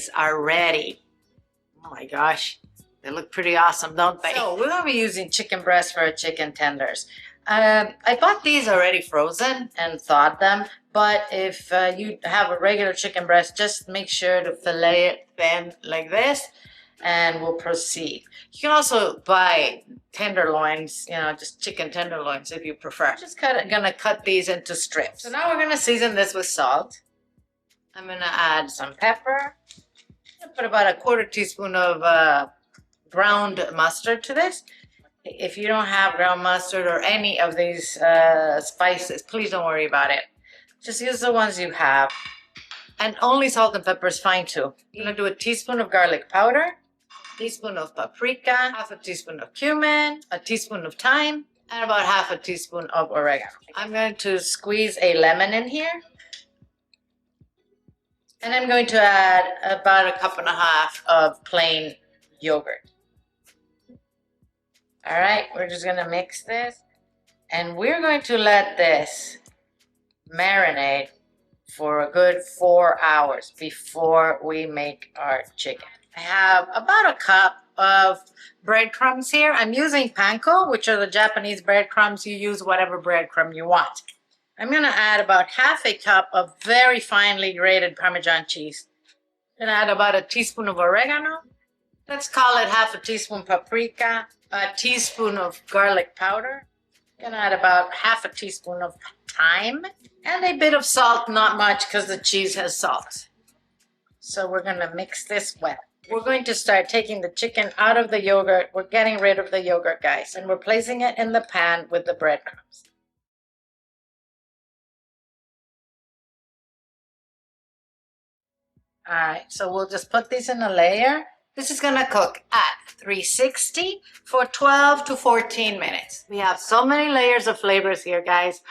these are ready. Oh my gosh, they look pretty awesome, don't they? So we're gonna be using chicken breast for our chicken tenders. I bought these already frozen and thawed them, but if you have a regular chicken breast, just make sure to fillet it thin like this, and we'll proceed. You can also buy tenderloins, you know, just chicken tenderloins if you prefer. I'm just gonna cut these into strips. So now we're gonna season this with salt. I'm gonna add some pepper. I'm gonna put about a 1/4 teaspoon of ground mustard to this. If you don't have ground mustard or any of these spices, please don't worry about it. Just use the ones you have. And only salt and pepper is fine too. I'm gonna do a teaspoon of garlic powder, a teaspoon of paprika, 1/2 teaspoon of cumin, a teaspoon of thyme, and about 1/2 teaspoon of oregano. I'm going to squeeze a lemon in here. And I'm going to add about 1.5 cups of plain yogurt. All right, we're just gonna mix this, and we're going to let this marinate for a good 4 hours before we make our chicken. I have about 1 cup of breadcrumbs here. I'm using panko, which are the Japanese breadcrumbs. You use whatever breadcrumb you want. I'm gonna add about 1/2 cup of very finely grated Parmesan cheese. I'm gonna add about a teaspoon of oregano. Let's call it 1/2 teaspoon paprika, a teaspoon of garlic powder. I'm gonna add about 1/2 teaspoon of thyme, and a bit of salt, not much because the cheese has salt. So we're gonna mix this well. We're going to start taking the chicken out of the yogurt. We're getting rid of the yogurt, guys, and we're placing it in the pan with the breadcrumbs. All right, so we'll just put these in a layer. This is gonna cook at 360 for 12 to 14 minutes. We have so many layers of flavors here, guys.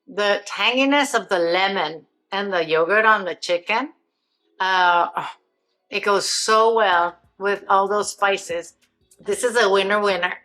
The tanginess of the lemon and the yogurt on the chicken, it goes so well with all those spices. This is a winner.